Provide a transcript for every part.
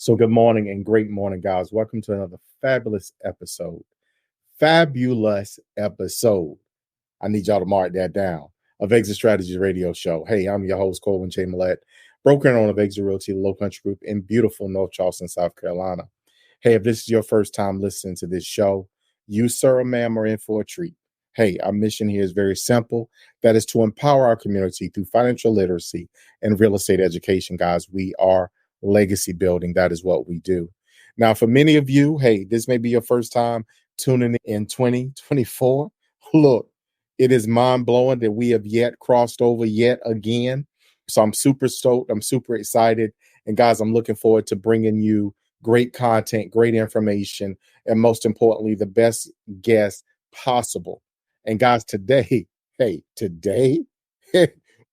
So, good morning and great morning, guys. Welcome to another fabulous episode. Fabulous episode. I need y'all to mark that down. Of Exit Strategies Radio Show. Hey, I'm your host, Corwyn broker and owner of Exit Realty, the Low Country Group in beautiful North Charleston, South Carolina. Hey, if this is your first time listening to this show, you, sir or ma'am, are in for a treat. Hey, our mission here is very simple. That is to empower our community through financial literacy and real estate education, guys. We are legacy building. That is what we do. Now, for many of you, hey, this may be your first time tuning in 2024. Look, it is mind blowing that we have yet crossed over yet again. So I'm super stoked. I'm super excited. And guys, I'm looking forward to bringing you great content, great information, and most importantly, the best guests possible. And guys, today,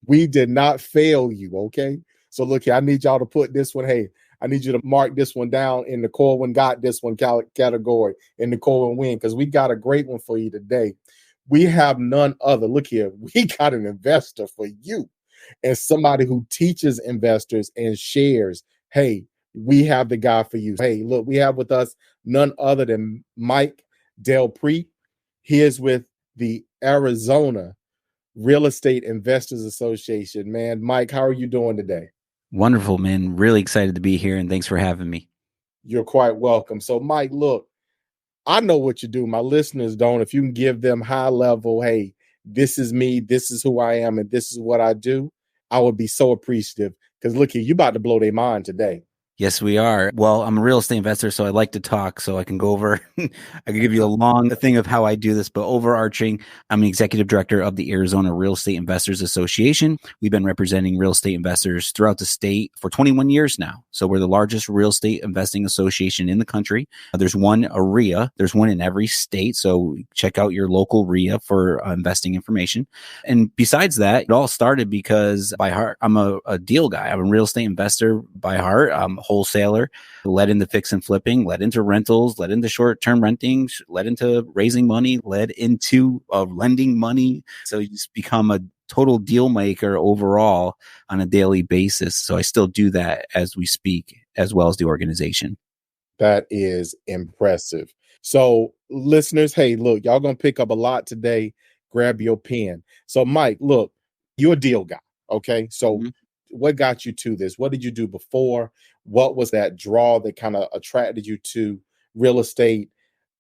we did not fail you, okay? So look here, I need y'all to put this one, hey, I need you to mark this one down in the Corwyn got this one category, in the Corwyn win, because we got a great one for you today. We have none other. Look here, we got an investor for you and somebody who teaches investors and shares. Hey, we have the guy for you. Hey, look, we have with us none other than Mike Del Prete. He is with the Arizona Real Estate Investors Association. Man, Mike, how are you doing today? Wonderful, man. Really excited to be here, and thanks for having me. You're quite welcome. So, Mike, look, I know what you do. My listeners don't. If you can give them high level, hey, this is me, this is who I am, and this is what I do, I would be so appreciative. Because look here, you about to blow their mind today. Yes, we are. Well, I'm a real estate investor, so I like to talk, so I can go over, I can give you a long thing of how I do this, but overarching, I'm the executive director of the Arizona Real Estate Investors Association. We've been representing real estate investors throughout the state for 21 years now. So we're the largest real estate investing association in the country. There's one RIA. There's one in every state. So check out your local RIA for investing information. And besides that, it all started because by heart, I'm a deal guy. I'm a real estate investor by heart. Wholesaler, led into fix and flipping, led into rentals, led into short-term renting, led into raising money, led into lending money. So you just become a total deal maker overall on a daily basis. So I still do that as we speak, as well as the organization. That is impressive. So listeners, hey, look, y'all going to pick up a lot today. Grab your pen. So Mike, look, you're a deal guy. Okay. So what got you to this? What did you do before? What was that draw that kind of attracted you to real estate?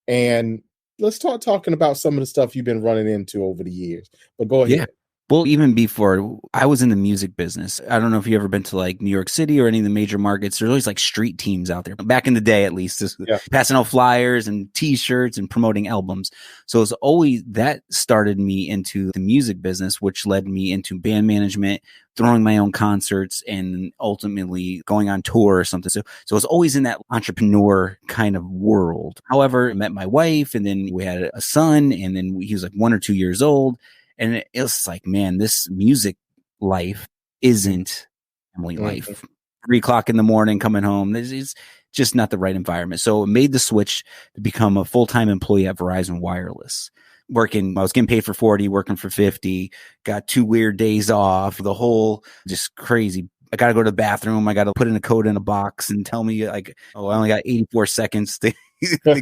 And let's start talking about some of the stuff you've been running into over the years. But go ahead. Yeah. Well, even before, I was in the music business. I don't know if you've ever been to like New York City or any of the major markets. There's always like street teams out there. Back in the day, at least, passing out flyers and T-shirts and promoting albums. So it's always that started me into the music business, which led me into band management, throwing my own concerts, and ultimately going on tour or something. So it's always in that entrepreneur kind of world. However, I met my wife, and then we had a son, and then he was like 1 or 2 years old. And it was like, man, this music life isn't family life. 3 o'clock in the morning, coming home, it's just not the right environment. So it made the switch to become a full-time employee at Verizon Wireless. I was getting paid for 40, working for 50, got 2 weird days off, the whole just crazy. I got to go to the bathroom. I got to put in a code in a box and tell me like, oh, I only got 84 seconds to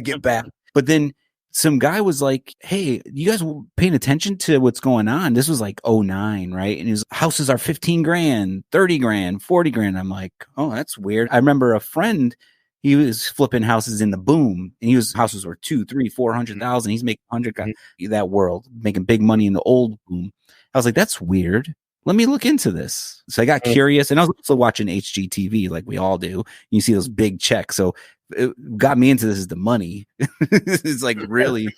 get back. But then some guy was like, hey, you guys were paying attention to what's going on? This was like 2009, right? And his houses are 15 grand, 30 grand, 40 grand. I'm like, oh, that's weird. I remember a friend, he was flipping houses in the boom, and houses were 200, 300, 400,000. He's making 100, that world, making big money in the old boom. I was like, that's weird. Let me look into this. So I got curious, and I was also watching HGTV like we all do. You see those big checks. So it got me into this is the money. It's like really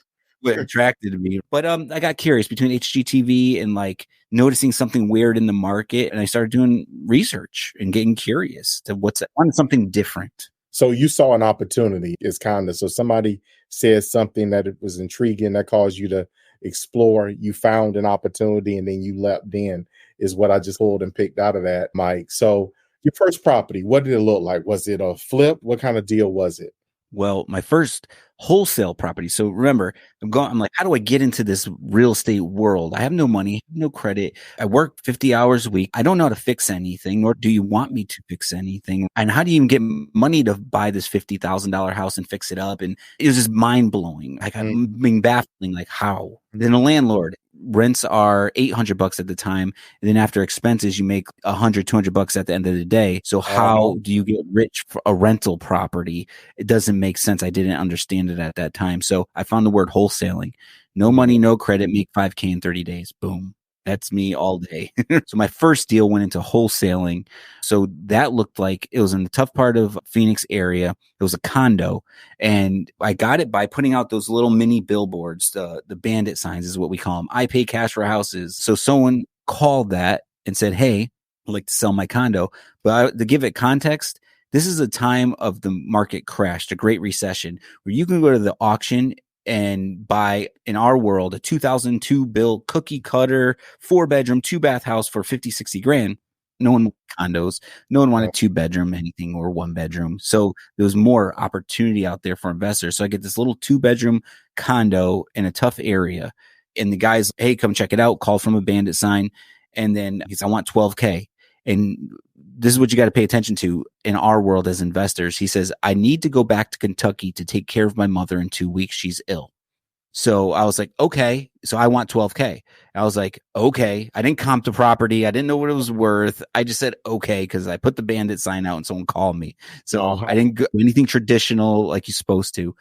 what attracted me. But I got curious between HGTV and like noticing something weird in the market, and I started doing research and getting curious to wanted something different. So you saw an opportunity. It's kind of, so somebody says something that it was intriguing that caused you to explore. You found an opportunity, and then you leapt in. Is what I just pulled and picked out of that, Mike. So your first property, what did it look like? Was it a flip? What kind of deal was it? Well, my first wholesale property. So remember, I'm like, how do I get into this real estate world? I have no money, no credit. I work 50 hours a week. I don't know how to fix anything, nor do you want me to fix anything. And how do you even get money to buy this $50,000 house and fix it up? And it was just mind blowing. Like, I'm being baffling, like, how? And then a landlord, rents are $800 at the time. And then after expenses, you make $100, $200 at the end of the day. So how do you get rich for a rental property? It doesn't make sense. I didn't understand it at that time. So I found the word wholesaling. No money, no credit, make 5K in 30 days. Boom. That's me all day. So my first deal went into wholesaling. So that looked like it was in the tough part of Phoenix area. It was a condo. And I got it by putting out those little mini billboards, the bandit signs is what we call them. I pay cash for houses. So someone called that and said, hey, I'd like to sell my condo. But to give it context, this is a time of the market crash, the Great Recession, where you can go to the auction and buy, in our world, a 2002 built cookie cutter, 4-bedroom, 2-bath house for 50, 60 grand. No one wanted condos. No one wanted 2-bedroom anything or 1-bedroom. So there was more opportunity out there for investors. So I get this little 2-bedroom condo in a tough area. And the guy's, hey, come check it out. Call from a bandit sign. And then he says, I want 12K. And this is what you got to pay attention to in our world as investors. He says, I need to go back to Kentucky to take care of my mother in 2 weeks. She's ill. So I was like, okay. So I want 12K. I was like, okay. I didn't comp the property. I didn't know what it was worth. I just said, okay, because I put the bandit sign out and someone called me. So I didn't go anything traditional like you're supposed to.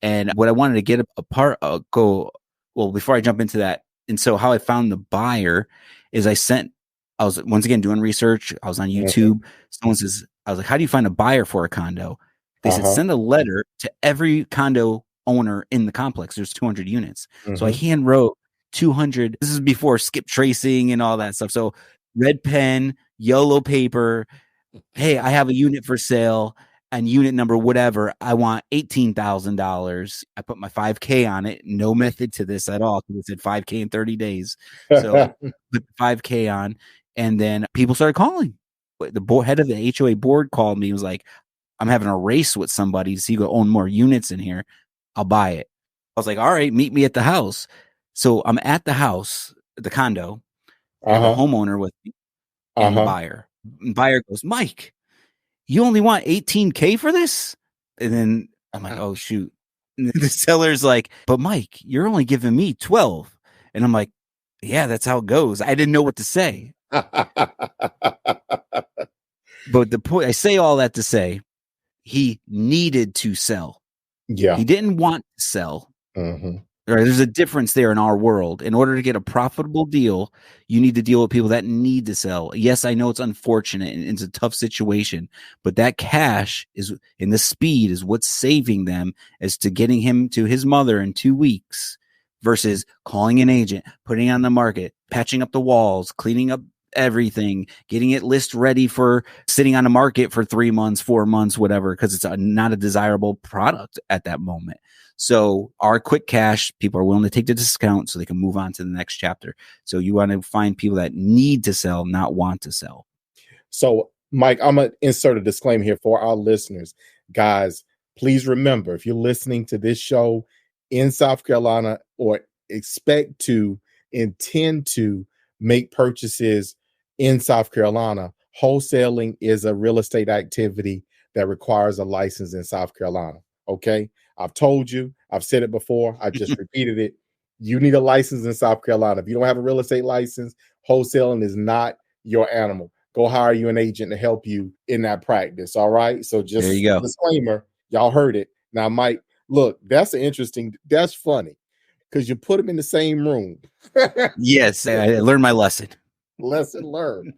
And what I wanted to get before I jump into that. And so how I found the buyer is I was once again doing research. I was on YouTube. Someone says, I was like, how do you find a buyer for a condo? They said, send a letter to every condo owner in the complex. There's 200 units. So I hand wrote 200. This is before skip tracing and all that stuff. So red pen, yellow paper. Hey, I have a unit for sale and unit number, whatever. I want $18,000. I put my 5K on it. No method to this at all. It said 5K in 30 days. So put 5K on. And then people started calling. The head of the HOA board called me. He was like, I'm having a race with somebody to see who own more units in here. I'll buy it. I was like, all right, meet me at the house. So I'm at the house, the condo, the homeowner with me, and the buyer. And buyer goes, Mike, you only want 18K for this? And then I'm like, oh, shoot. And the seller's like, but Mike, you're only giving me 12. And I'm like, yeah, that's how it goes. I didn't know what to say. But the point, I say all that to say, he needed to sell. Yeah. He didn't want to sell. There's a difference there in our world. In order to get a profitable deal, you need to deal with people that need to sell. Yes, I know it's unfortunate and it's a tough situation, but that cash is, and the speed is what's saving them as to getting him to his mother in 2 weeks versus calling an agent, putting it on the market, patching up the walls, cleaning up everything, getting it list ready for sitting on the market for 3 months, 4 months, whatever, because it's not a desirable product at that moment. So our quick cash, people are willing to take the discount so they can move on to the next chapter. So you want to find people that need to sell, not want to sell. So Mike, I'm going to insert a disclaimer here for our listeners. Guys, please remember, if you're listening to this show in South Carolina or expect to intend to make purchases in South Carolina, wholesaling is a real estate activity that requires a license in South Carolina. Okay. I've told you, I've said it before. I just repeated it. You need a license in South Carolina. If you don't have a real estate license, wholesaling is not your animal. Go hire you an agent to help you in that practice. All right. So just there you go. Disclaimer, y'all heard it. Now, Mike, look, that's funny because you put them in the same room. Yes. I learned my lesson. Lesson learned.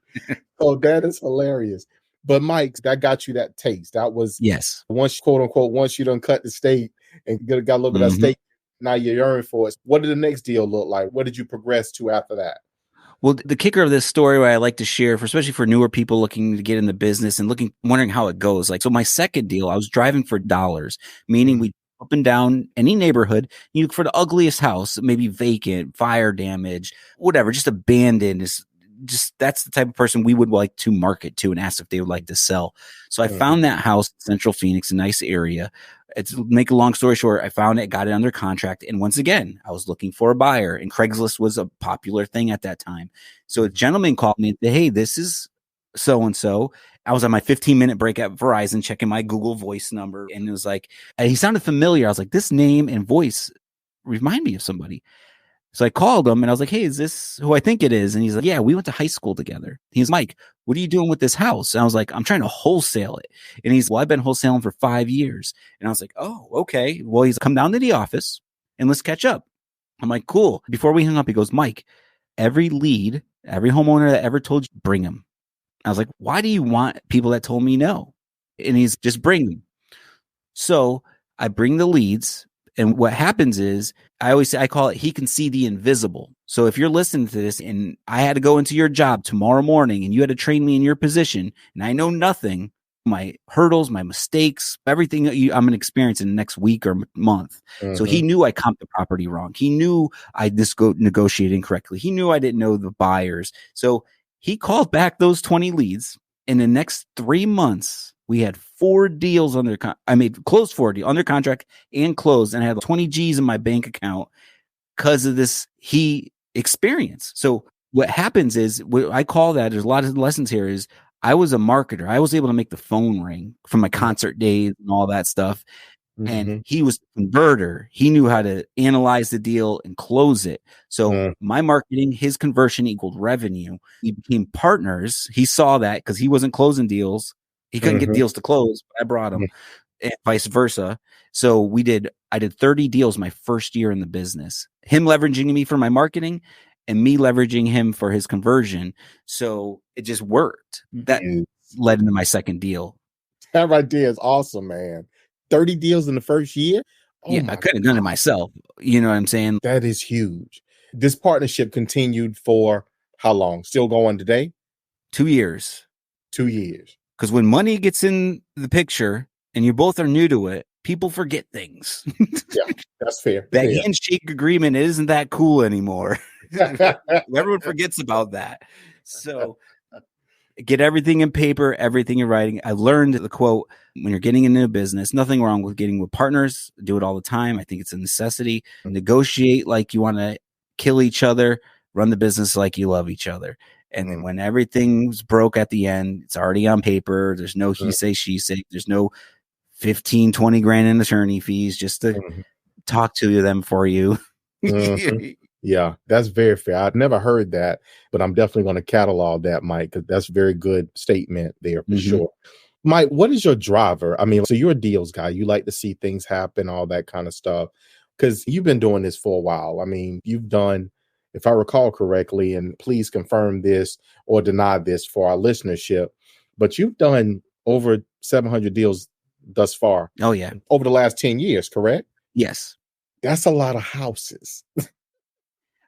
So that is hilarious. But Mike, that got you that taste. That was once, quote unquote, once you done cut the steak and got a little bit of steak, now you're yearning for it. What did the next deal look like? What did you progress to after that? Well, the kicker of this story, what I like to share, especially for newer people looking to get in the business and wondering how it goes. Like, so my second deal, I was driving for dollars, meaning we up and down any neighborhood. You look for the ugliest house, maybe vacant, fire damage, whatever, just abandoned. just that's the type of person we would like to market to and ask if they would like to sell. So I found that house in Central Phoenix, a nice area. It's make a long story short, I found it, got it under contract. And once again, I was looking for a buyer, and Craigslist was a popular thing at that time. So a gentleman called me and said, hey, this is so-and-so. I was on my 15-minute break at Verizon checking my Google Voice number. And it was like, and he sounded familiar. I was like, this name and voice remind me of somebody. So I called him and I was like, hey, is this who I think it is? And he's like, yeah, we went to high school together. He's Mike, what are you doing with this house? And I was like, I'm trying to wholesale it. And he's, well, I've been wholesaling for 5 years. And I was like, oh, okay. Well, he's come down to the office and let's catch up. I'm like, cool. Before we hung up, he goes, Mike, every lead, every homeowner that ever told you, bring him. I was like, why do you want people that told me no? And he's just bring them. So I bring the leads. And what happens is, I always say, I call it, he can see the invisible. So if you're listening to this and I had to go into your job tomorrow morning and you had to train me in your position and I know nothing, my hurdles, my mistakes, everything that I'm going to experience in the next week or month. So he knew I comped the property wrong. He knew I negotiated incorrectly. He knew I didn't know the buyers. So he called back those 20 leads. In the next 3 months, we had 4 deals closed 4 deals under contract and closed, and I had 20 G's in my bank account because of this he experienced. So what happens is, what I call that, there's a lot of lessons here, is I was a marketer. I was able to make the phone ring from my concert days and all that stuff. And he was the converter. He knew how to analyze the deal and close it. So my marketing, his conversion equaled revenue. We became partners. He saw that because he wasn't closing deals. He couldn't get deals to close, but I brought him, and vice versa. So I did 30 deals my first year in the business. Him leveraging me for my marketing and me leveraging him for his conversion. So it just worked. That led into my second deal. That right there is awesome, man. 30 deals in the first year? Oh yeah, I couldn't have done it myself. You know what I'm saying? That is huge. This partnership continued for how long? Still going today? 2 years. 2 years. Because when money gets in the picture and you both are new to it, people forget things. Yeah, that's fair. That handshake agreement isn't that cool anymore. Everyone forgets about that. So get everything in paper, everything in writing. I learned the quote, when you're getting into a business, nothing wrong with getting with partners. Do it all the time. I think it's a necessity. Negotiate like you want to kill each other. Run the business like you love each other. And then when everything's broke at the end, it's already on paper. There's no he say, she say. There's no 15, 20 grand in attorney fees just to talk to them for you. Yeah, that's very fair. I've never heard that, but I'm definitely going to catalog that, Mike, because that's a very good statement there for sure. Mike, what is your driver? I mean, so you're a deals guy. You like to see things happen, all that kind of stuff, because you've been doing this for a while. I mean, you've done, if I recall correctly, and please confirm this or deny this for our listenership, but you've done over 700 deals thus far. Oh, yeah. Over the last 10 years, correct? Yes. That's a lot of houses.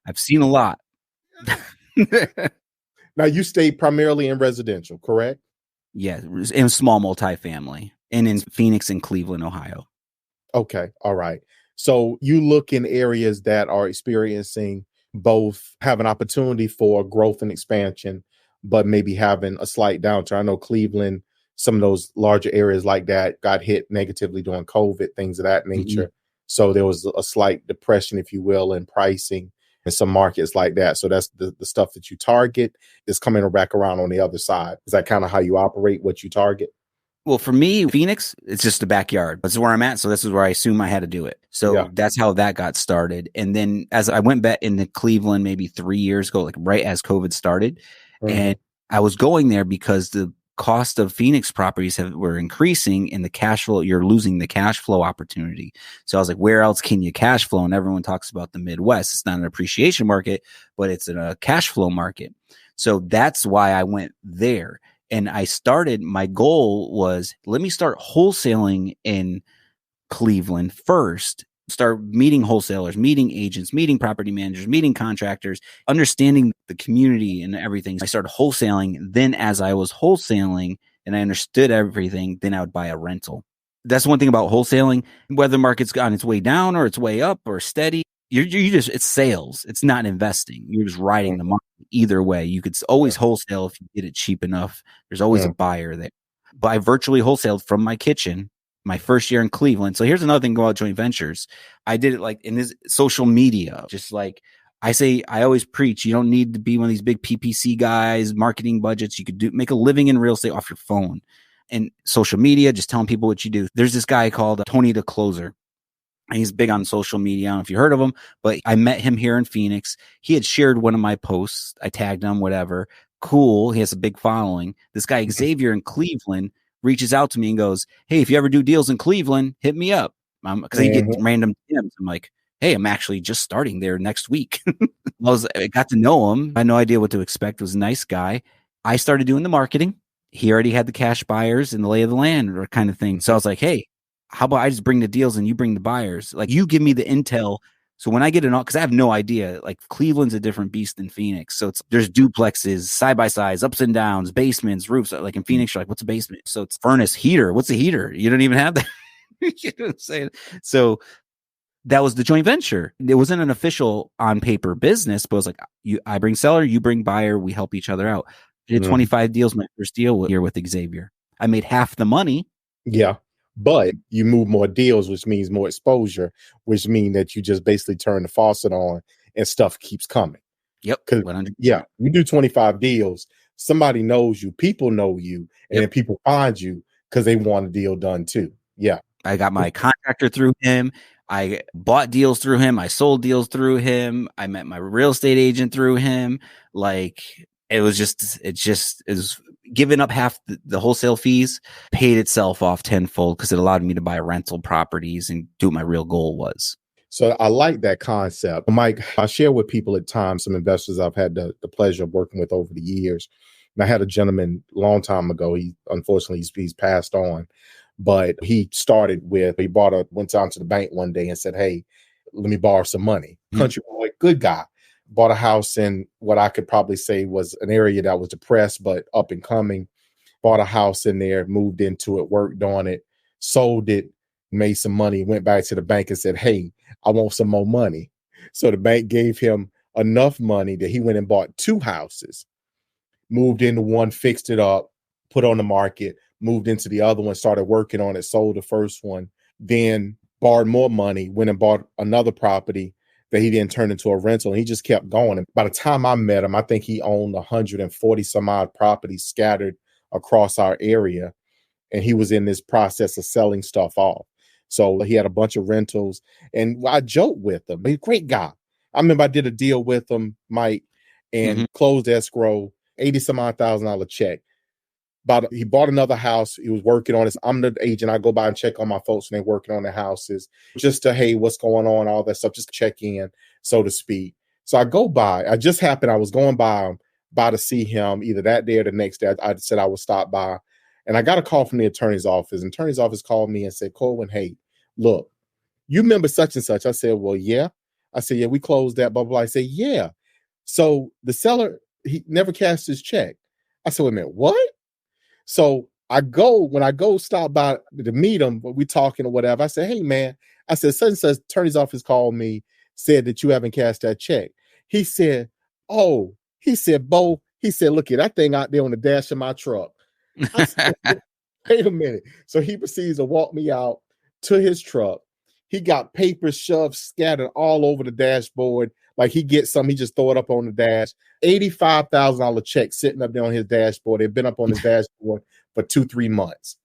I've seen a lot. Now, you stay primarily in residential, correct? Yeah, in small multifamily, and in Phoenix and Cleveland, Ohio. Okay, all right. So you look in areas that are experiencing both have an opportunity for growth and expansion, but maybe having a slight downturn. I know Cleveland, some of those larger areas like that got hit negatively during COVID, things of that nature. So there was a slight depression, if you will, in pricing in some markets like that. So that's the stuff that you target is coming back around on the other side. Is that kind of how you operate, what you target? Well, for me, Phoenix, it's just the backyard. That's where I'm at. So this is where I assume I had to do it. So that's how that got started. And then as I went back into Cleveland maybe 3 years ago, like right as COVID started, and I was going there because the cost of Phoenix properties were increasing, and the cash flow, you're losing the cash flow opportunity. So I was like, where else can you cash flow? And everyone talks about the Midwest. It's not an appreciation market, but it's a cash flow market. So that's why I went there. And my goal was, let me start wholesaling in Cleveland first, start meeting wholesalers, meeting agents, meeting property managers, meeting contractors, understanding the community and everything. I started wholesaling. Then as I was wholesaling and I understood everything, then I would buy a rental. That's one thing about wholesaling, whether the market's on its way down or its way up or steady. You just, it's sales. It's not investing. You're just riding the market. either way. You could always wholesale if you get it cheap enough. There's always a buyer there. But I virtually wholesaled from my kitchen my first year in Cleveland. So here's another thing about joint ventures. I did it like in this social media, just like I always preach, you don't need to be one of these big PPC guys, marketing budgets. You could make a living in real estate off your phone and social media, just telling people what you do. There's this guy called Tony the Closer. And he's big on social media. I don't know if you heard of him, but I met him here in Phoenix. He had shared one of my posts. I tagged him, whatever. Cool. He has a big following. This guy, Xavier in Cleveland, reaches out to me and goes, hey, if you ever do deals in Cleveland, hit me up. Because he gets random DMs. I'm like, hey, I'm actually just starting there next week. I got to know him. I had no idea what to expect. He was a nice guy. I started doing the marketing. He already had the cash buyers and the lay of the land or kind of thing. So I was like, hey, how about I just bring the deals and you bring the buyers? Like, you give me the intel. So when I get because I have no idea, like Cleveland's a different beast than Phoenix. So there's duplexes, side by sides, ups and downs, basements, roofs. Like in Phoenix, you're like, what's a basement? So it's furnace, heater. What's a heater? You don't even have that. You know what I'm saying? So that was the joint venture. It wasn't an official on paper business, but it was like, I bring seller, you bring buyer, we help each other out. I did 25 deals my first deal here with Xavier. I made half the money. Yeah. But you move more deals, which means more exposure, which means that you just basically turn the faucet on and stuff keeps coming. Yep. Because you do 25 deals, somebody knows you, people know you, and then people find you because they want a deal done too. Yeah. I got my contractor through him. I bought deals through him. I sold deals through him. I met my real estate agent through him. Like, it was giving up half the wholesale fees, paid itself off tenfold because it allowed me to buy rental properties and do what my real goal was. So I like that concept. Mike, I share with people at times, some investors I've had the pleasure of working with over the years. And I had a gentleman a long time ago. Unfortunately, he's passed on. But he went down to the bank one day and said, hey, let me borrow some money. Country boy, good guy. Bought a house in what I could probably say was an area that was depressed, but up and coming. Bought a house in there, moved into it, worked on it, sold it, made some money, went back to the bank and said, hey, I want some more money. So the bank gave him enough money that he went and bought 2 houses, moved into one, fixed it up, put on the market, moved into the other one, started working on it, sold the first one, then borrowed more money, went and bought another property that he then turned into a rental. And he just kept going. And by the time I met him, I think he owned 140 some odd properties scattered across our area. And he was in this process of selling stuff off. So he had a bunch of rentals. And I joked with him. He's a great guy. I remember I did a deal with him, Mike, and closed escrow, $80 some odd thousand check. He bought another house. He was working on it. I'm the agent. I go by and check on my folks and they're working on their houses just to, hey, what's going on? All that stuff, just check in, so to speak. So I go by. I was going by to see him either that day or the next day. I said I would stop by. And I got a call from the attorney's office. And the attorney's office called me and said, Corwyn, hey, look, you remember such and such? I said, well, yeah. I said, yeah, we closed that, blah, blah. I said, yeah. So the seller, he never cashed his check. I said, wait a minute, what? So when I go stop by to meet him, we talking or whatever, I said, hey, man, I said, such and such attorney's office called me, said that you haven't cashed that check. He said, Bo, he said, look at that thing out there on the dash of my truck. I said, wait a minute. So he proceeds to walk me out to his truck. He got papers shoved, scattered all over the dashboard. Like he gets some, he just throw it up on the dash. $85,000 check sitting up there on his dashboard. It'd been up on his dashboard for 2-3 months.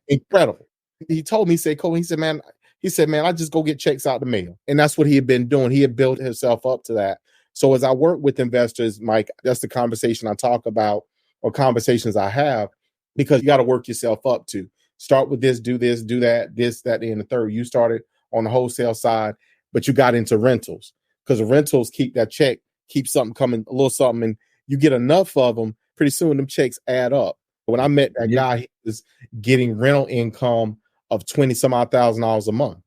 Incredible. He told me, he said, man, I just go get checks out the mail. And that's what he had been doing. He had built himself up to that. So as I work with investors, Mike, that's the conversation I talk about, or conversations I have, because you got to work yourself up to start with this, do that, and the third. You started on the wholesale side, but you got into rentals because the rentals keep that check, keep something coming, a little something, and you get enough of them. Pretty soon, them checks add up. When I met that guy, he was getting rental income of $20 some odd thousand a month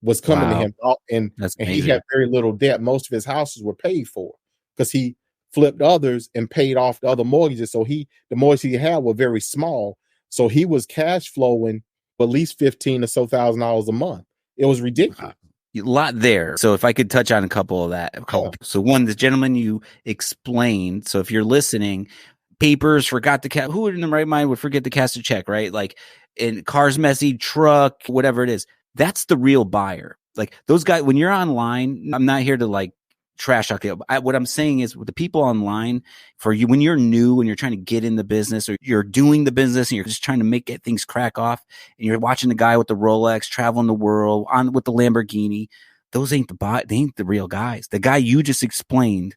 was coming to him, and he had very little debt. Most of his houses were paid for because he flipped others and paid off the other mortgages. So the mortgages he had were very small. So he was cash flowing at least $15 or so thousand a month. It was ridiculous. A lot there. So if I could touch on a couple of that. So one, the gentleman you explained. So if you're listening, papers, forgot to who in the right mind would forget to cast a check, right? Like in car's messy, truck, whatever it is. That's the real buyer. Like those guys, when you're online, I'm not here to like trash talk. What I'm saying is with the people online for you, when you're new and you're trying to get in the business or you're doing the business and you're just trying to make things crack off and you're watching the guy with the Rolex traveling the world on with the Lamborghini, those ain't they ain't the real guys. The guy you just explained,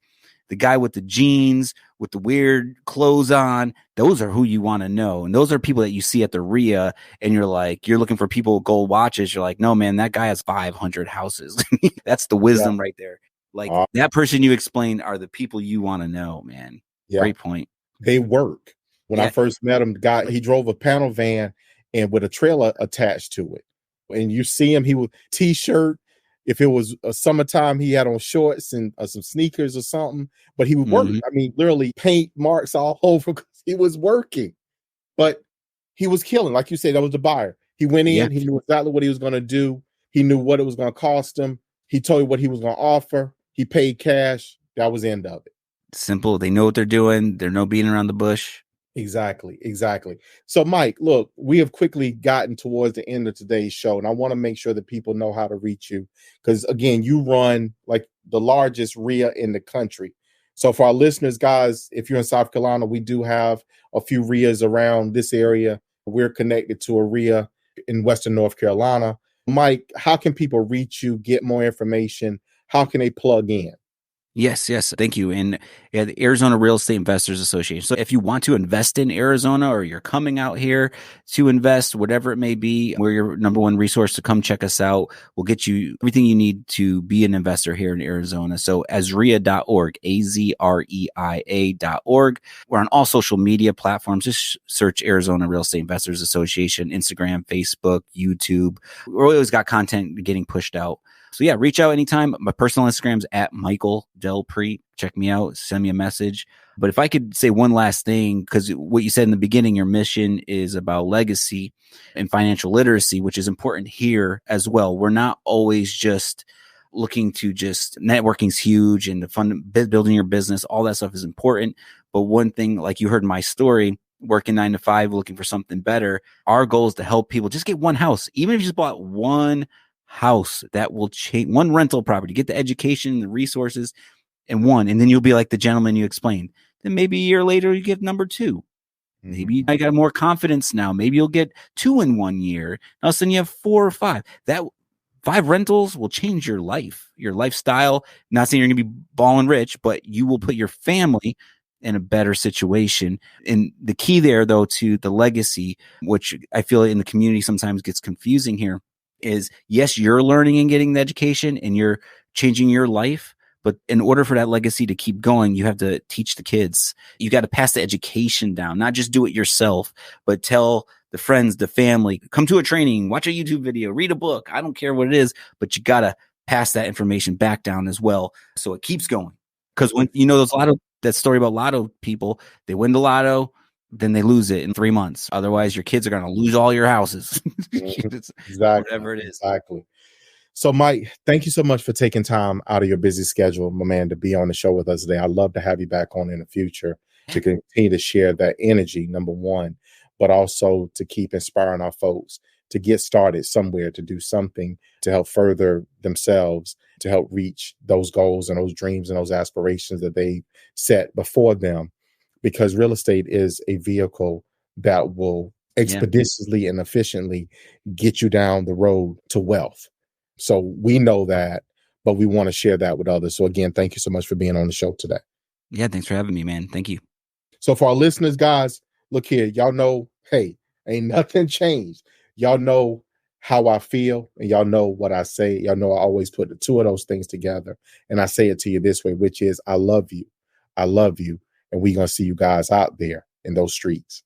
the guy with the jeans, with the weird clothes on, those are who you want to know. And those are people that you see at the RIA and you're like, you're looking for people with gold watches. You're like, no, man, that guy has 500 houses. That's the wisdom right there. Like that person you explained are the people you want to know, man. Yeah. Great point. They work. When I first met him, he drove a panel van and with a trailer attached to it. And you see him, he was t-shirt. If it was a summertime, he had on shorts and some sneakers or something, but he would work. I mean, literally paint marks all over because he was working, but he was killing. Like you said, that was the buyer. He went in, he knew exactly what he was going to do. He knew what it was going to cost him. He told you what he was going to offer. He paid cash. That was the end of it. Simple. They know what they're doing. There's no beating around the bush. Exactly. So, Mike, look, we have quickly gotten towards the end of today's show, and I want to make sure that people know how to reach you because, again, you run like the largest RIA in the country. So for our listeners, guys, if you're in South Carolina, we do have a few RIAs around this area. We're connected to a RIA in Western North Carolina. Mike, how can people reach you, get more information? How can they plug in? Yes. Thank you. And the Arizona Real Estate Investors Association. So if you want to invest in Arizona or you're coming out here to invest, whatever it may be, we're your number one resource to come check us out. We'll get you everything you need to be an investor here in Arizona. So azreia.org, azreia.org. We're on all social media platforms. Just search Arizona Real Estate Investors Association, Instagram, Facebook, YouTube. We always got content getting pushed out. So yeah, reach out anytime. My personal Instagram's at Michael Del Prete. Check me out, send me a message. But if I could say one last thing, because what you said in the beginning, your mission is about legacy and financial literacy, which is important here as well. We're not always just looking to networking's huge and the fun building your business. All that stuff is important. But one thing, like you heard in my story, working 9 to 5, looking for something better. Our goal is to help people just get one house. Even if you just bought one house, that will change, one rental property, get the education, the resources, and then you'll be like the gentleman you explained. Then maybe a year later you get number 2. Maybe I got more confidence now. Maybe you'll get 2 in 1 year. All of a sudden you have 4 or 5. That 5 rentals will change your life, your lifestyle. Not saying you're going to be balling rich, but you will put your family in a better situation. And the key there, though, to the legacy, which I feel in the community sometimes gets confusing here, is yes, you're learning and getting the education and you're changing your life. But in order for that legacy to keep going, you have to teach the kids. You got to pass the education down, not just do it yourself, but tell the friends, the family, come to a training, watch a YouTube video, read a book. I don't care what it is, but you got to pass that information back down as well. So it keeps going. Because when, there's a lot of that story about lotto people, they win the lotto, then they lose it in 3 months. Otherwise, your kids are going to lose all your houses. Exactly. Whatever it is. Exactly. So, Mike, thank you so much for taking time out of your busy schedule, my man, to be on the show with us today. I'd love to have you back on in the future to continue to share that energy, number one, but also to keep inspiring our folks to get started somewhere, to do something to help further themselves, to help reach those goals and those dreams and those aspirations that they set before them. Because real estate is a vehicle that will expeditiously and efficiently get you down the road to wealth. So we know that, but we want to share that with others. So again, thank you so much for being on the show today. Yeah, thanks for having me, man. Thank you. So for our listeners, guys, look here, y'all know, hey, ain't nothing changed. Y'all know how I feel and y'all know what I say. Y'all know I always put the two of those things together. And I say it to you this way, which is I love you. I love you. And we're going to see you guys out there in those streets.